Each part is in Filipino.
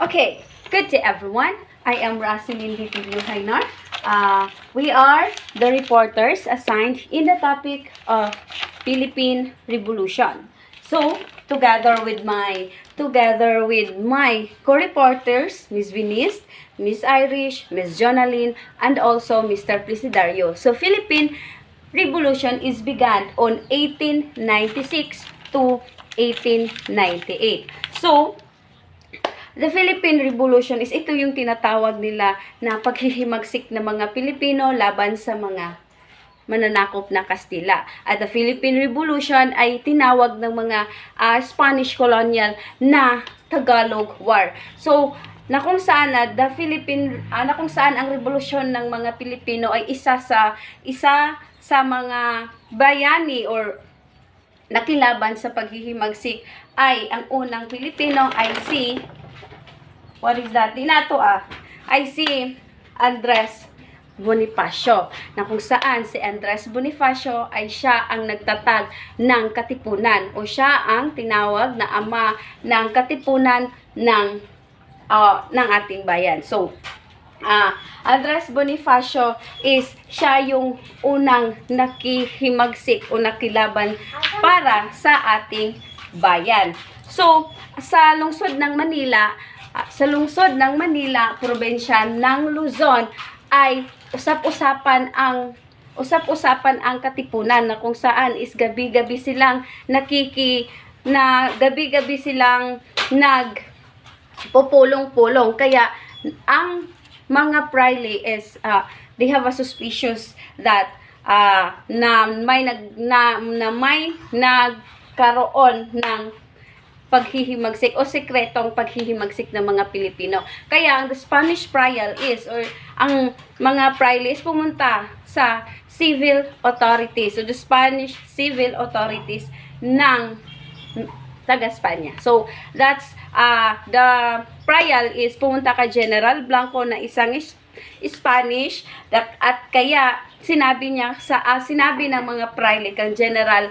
Okay, good day everyone. I am Rasulin Vitilio Hainar. We are the reporters assigned in the topic of Philippine Revolution. So, together with my co-reporters, Ms. Venice, Ms. Irish, Ms. Jonaline, and also Mr. Presidario. So, Philippine Revolution is began on 1896 to 1898. So, the Philippine Revolution is ito yung tinatawag nila na paghihimagsik ng mga Pilipino laban sa mga mananakop na Kastila. At the Philippine Revolution ay tinawag ng mga Spanish colonial na Tagalog War. So, na kung saan ang revolusyon ng mga Pilipino ay isa sa mga bayani or nakilaban sa paghihimagsik ay ang unang Pilipino ay si ay si Andres Bonifacio, na kung saan si Andres Bonifacio ay siya ang nagtatag ng katipunan o siya ang tinawag na ama ng katipunan ng ating bayan. So, Andres Bonifacio is siya yung unang nakihimagsik o nakilaban para sa ating bayan. So, sa lungsod ng Manila, probensya ng Luzon ay usap-usapan ang katipunan, na kung saan is gabi-gabi silang nagpupulong-pulong. Kaya ang mga praile is they have a suspicious that na may nagkaroon ng paghihimagsik o sekretong paghihimagsik ng mga Pilipino. Kaya ang the Spanish trial is, or ang mga praile is pumunta sa civil authorities, so the Spanish civil authorities ng taga-Espanya. So, that's the trial is pumunta kay General Blanco na isang Spanish, at kaya sinabi ng mga praile kang General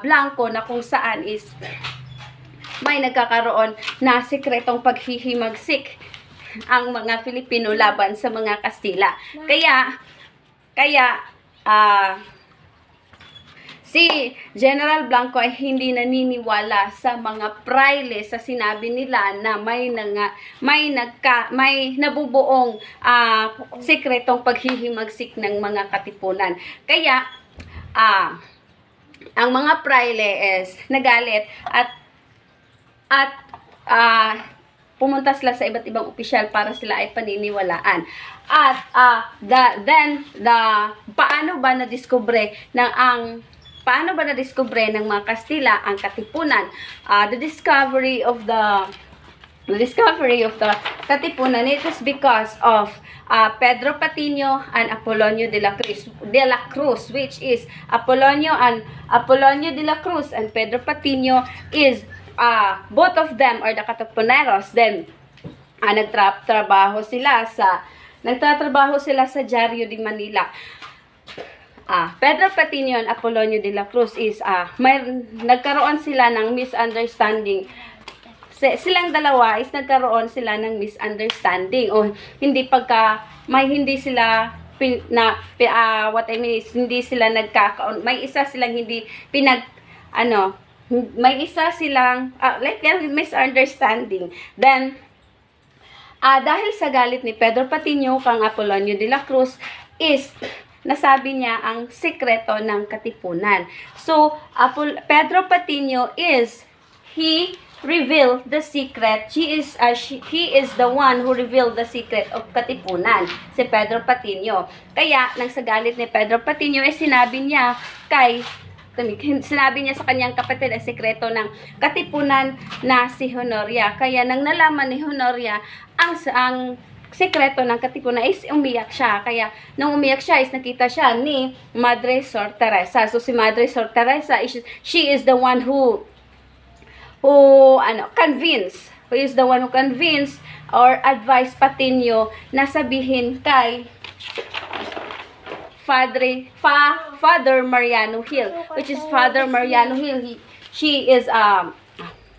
Blanco na kung saan is may nagkakaroon na sekretong paghihimagsik ang mga Filipino laban sa mga Kastila. Kaya si General Blanco ay hindi naniniwala sa mga praile sa sinabi nila na may nabubuong sekretong paghihimagsik ng mga katipunan. Kaya ang mga praile is nagalit at pumunta sila sa iba't ibang opisyal para sila ay paniniwalaan. At paano ba nadiskubre ng mga Kastila ang katipunan? The discovery of the katipunan, it is because of Pedro Patino and Apolonio de la Cruz, which is Apolonio de la Cruz and Pedro Patino is both of them are the Katipuneros. Then nagtatrabaho sila sa Diario de Manila. Pedro Patino and Apolonio de la Cruz is nagkaroon sila ng misunderstanding. Silang dalawa is nagkaroon sila ng misunderstanding o hindi sila hindi sila nagkakaon. May isa silang misunderstanding. Then dahil sa galit ni Pedro Patino kang Apolonio de la Cruz is nasabi niya ang sekreto ng katipunan. So Pedro Patino he revealed the secret. He is the one who revealed the secret of katipunan, si Pedro Patino. Kaya nang sa galit ni Pedro Patino ay sinabi niya sa kanyang kapatid ang sekreto ng katipunan na si Honoria. Kaya nang nalaman ni Honoria ang sekreto ng katipunan is umiyak siya. Kaya nung umiyak siya is nakita siya ni Madre Sor Teresa. So si Madre Sor Teresa she is the one who convinced or advised Patino na sabihin kay Father Mariano Hill, which is Father Mariano Hill. She is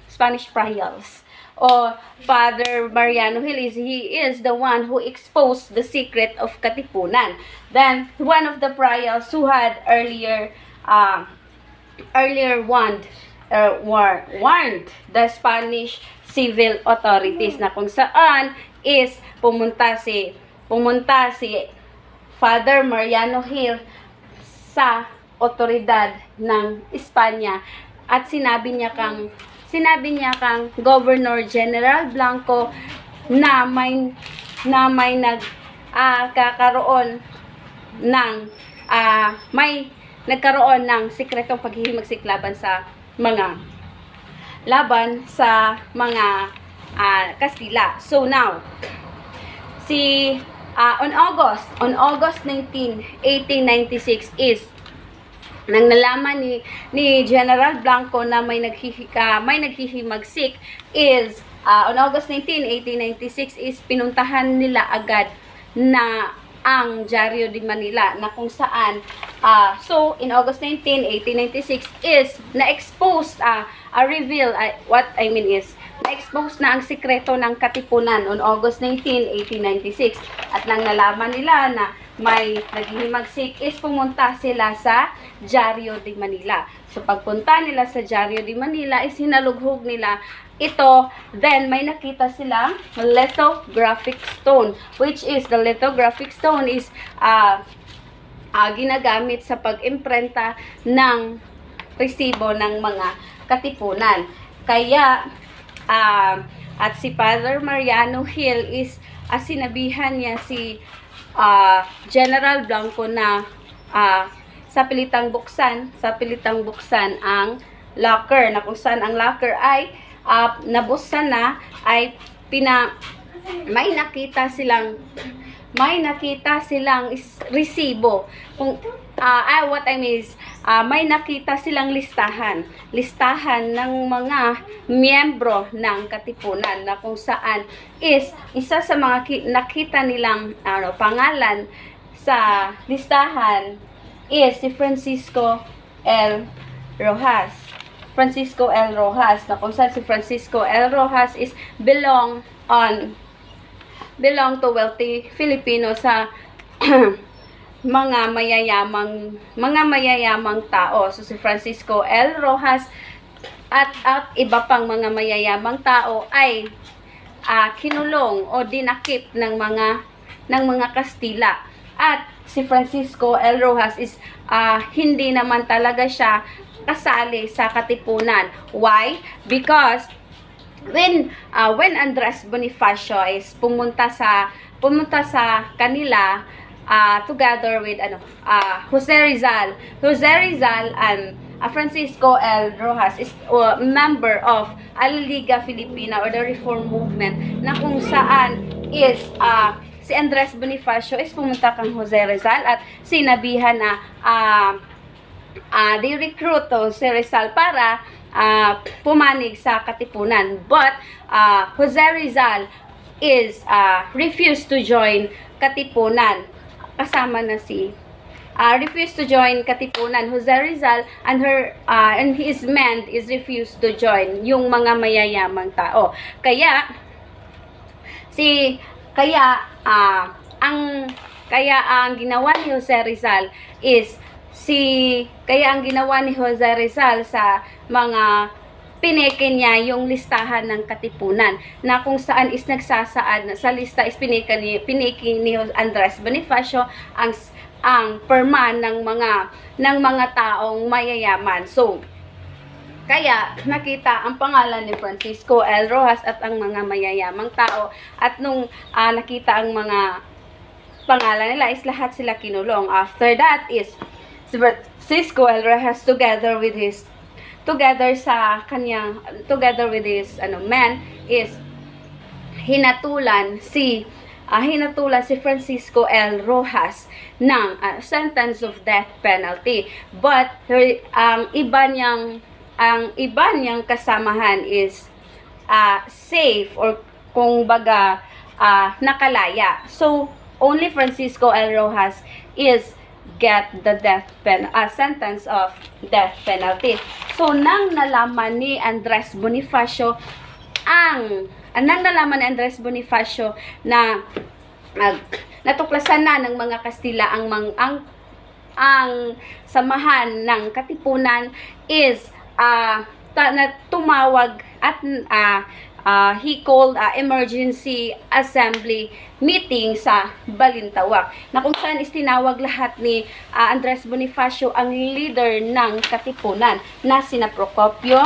Spanish Prahials o Father Mariano Hill he is the one who exposed the secret of Katipunan. Then one of the priors who had earlier warned the Spanish civil authorities na kung saan is pumunta si Father Mariano Hill sa otoridad ng Espanya at sinabi niya kang Governor General Blanco na may nagkaroon ng sikretong paghihimagsik laban sa mga Kastila. So now, on August 19, 1896 is nang nalaman ni General Blanco na may naghihimagsik is on August 19, 1896 is pinuntahan nila agad na ang Diario de Manila na kung saan so in August 19, 1896 is na-expose na-expose na ang sikreto ng Katipunan on August 19, 1896 at nang nalaman nila na may naghihimagsik is pumunta sila sa Diario de Manila. So pagpunta nila sa Diario de Manila is hinalughog nila ito, then may nakita silang lithographic stone, which is the lithographic stone is ginagamit sa pag-imprenta ng resibo ng mga Katipunan. Kaya at si Father Mariano Hill is sinabihan niya si General Blanco na sa pilitang buksan ang locker, na kung saan ang locker ay nabuksan na ay may nakita silang resibo. Kung what I mean is may nakita silang listahan ng mga miyembro ng Katipunan na kung saan is isa sa mga nakita nilang pangalan sa listahan is si Francisco L. Rojas, na kung saan si Francisco L. Rojas is belong to wealthy Filipino sa mga mayayamang tao. So si Francisco L. Rojas at iba pang mga mayayamang tao ay kinulong o dinakip ng mga Kastila. At si Francisco L. Rojas is hindi naman talaga siya kasali sa Katipunan. Why? Because when Andres Bonifacio is pumunta sa kanila together with Jose Rizal and Francisco L. Rojas is member of Liga Filipina or the Reform Movement, na kung saan is si Andres Bonifacio is pumunta kang Jose Rizal at sinabihan na they recruit si Rizal para pumanig sa Katipunan. But Jose Rizal is refused to join Katipunan. Kasama na refused to join Katipunan. Jose Rizal and his men is refused to join yung mga mayayamang tao. Kaya ang ginawa ni Jose Rizal is sa mga pineke niya yung listahan ng Katipunan na kung saan is nagsasaad sa lista is pineke ni Andres Bonifacio ang perma ng mga taong mayayaman. So kaya nakita ang pangalan ni Francisco L. Rojas at ang mga mayayamang tao, at nung nakita ang mga pangalan nila is lahat sila kinulong. After that is si Francisco L. Rojas together with his men is hinatulan si Francisco L. Rojas ng sentence of death penalty. But ang iba niyang kasamahan is safe, or kung baga nakalaya. So only Francisco L. Rojas is get the sentence of death penalty. So nang nalaman ni Andres Bonifacio nang nalaman ni Andres Bonifacio na natuklasan na ng mga Kastila ang samahan ng Katipunan is na tumawag at he called emergency assembly meeting sa Balintawak, na kung saan tinawag lahat ni Andres Bonifacio ang leader ng Katipunan na sina Procopio,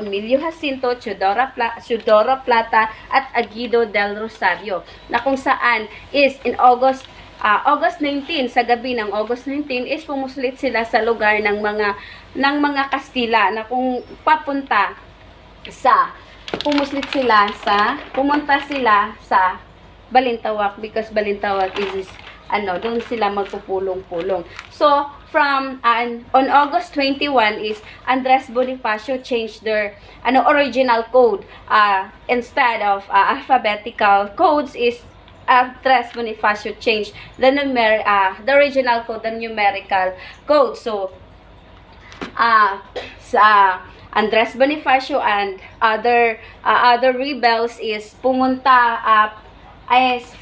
Emilio Jacinto, Teodoro Plata at Aguido del Rosario, na kung saan is in August 19, sa gabi ng August 19 is pumuslit sila sa lugar ng mga Kastila, na kung pumunta sila sa Balintawak, because Balintawak is doon sila magpupulong-pulong. So from on August 21 is Andres Bonifacio changed their original code. Instead of alphabetical codes is Andres Bonifacio changed the original code, the numerical code. So Andres Bonifacio and other rebels is pumunta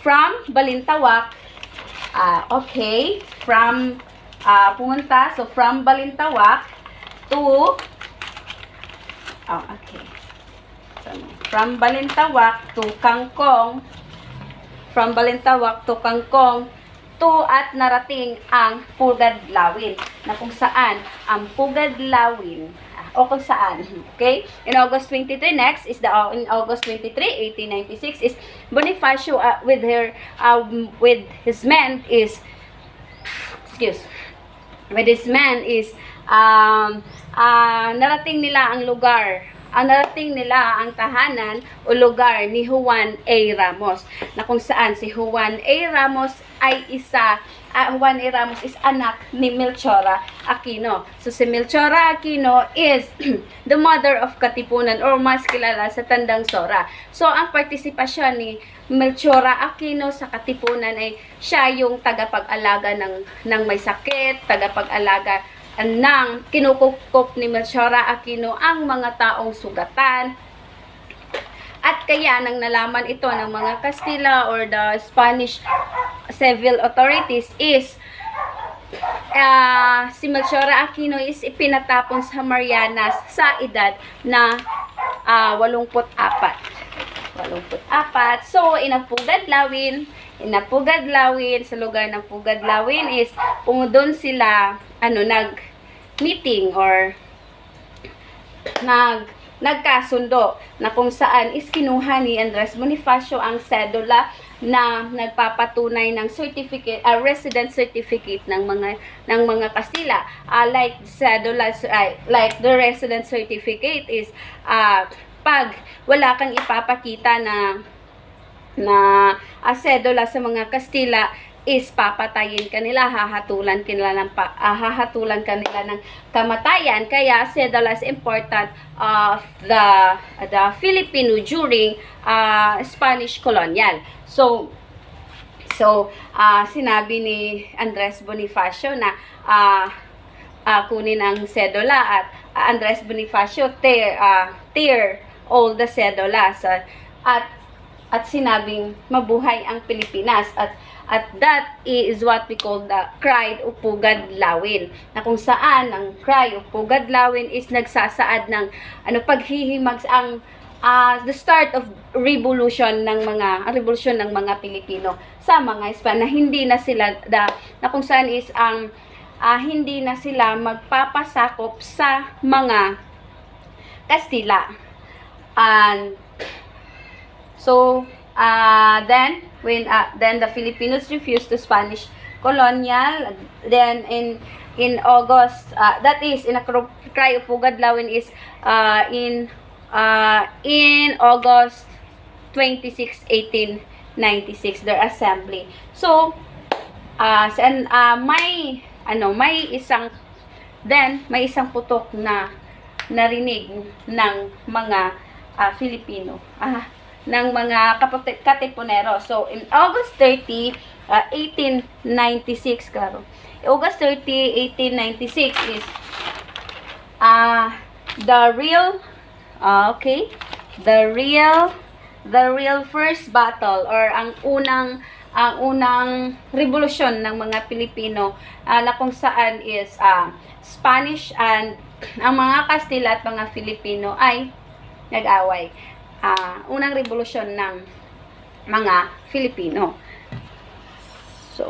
from Balintawak. From Balintawak to from Balintawak to Kangkong at narating ang Pugadlawin, na kung saan ang Pugadlawin okay, in August 23 next is in August 23, 1896 is Bonifacio with his men is narating nila ang tahanan o lugar ni Juan A. Ramos, na kung saan si Juan A. Ramos is anak ni Melchora Aquino. So si Melchora Aquino is the mother of Katipunan, or mas kilala sa Tandang Sora. So ang partisipasyon ni Melchora Aquino sa Katipunan ay siya yung tagapag-alaga ng may sakit, tagapag-alaga ng kinukupkop ni Melchora Aquino ang mga taong sugatan. At kaya nang nalaman ito ng mga Kastila or the Spanish civil authorities is si Melchora Aquino is ipinatapon sa Marianas sa edad na 84. So Pugadlawin, sa lugar ng Pugadlawin is doon sila nag-meeting or nagkasundo, na kung saan is kinuha ni Andres Bonifacio ang sedula na nagpapatunay ng certificate, resident certificate ng mga Kastila. Like the resident certificate is pag wala kang ipapakita na sedula sa mga Kastila is papatayin kanila, hahatulan kanila ng kamatayan. Kaya sedula is important of the Filipino during Spanish colonial. So sinabi ni Andres Bonifacio na kunin ang sedula, at Andres Bonifacio tear all the sedulas, at sinabing mabuhay ang Pilipinas, at that is what we call the cry o Pugadlawin, na kung saan ang cry o Pugadlawin is nagsasaad ng paghihimag ang the start of revolution ng mga Pilipino sa mga Espanya, na hindi na sila na kung saan is hindi na sila magpapasakop sa mga Kastila. And so then the Filipinos refused to Spanish colonial. Then in August, that is in a cry of Pugadlawin is in August 26, 1896 their assembly. So may isang putok na narinig ng mga Filipino, ng mga Katipunero. So in August 30, 1896, August 30, 1896 is the real the real first battle or ang unang revolusyon ng mga Pilipino na kung saan is Spanish and ang mga Kastila at mga Filipino ay nag-away. Unang revolusyon ng mga Filipino. So,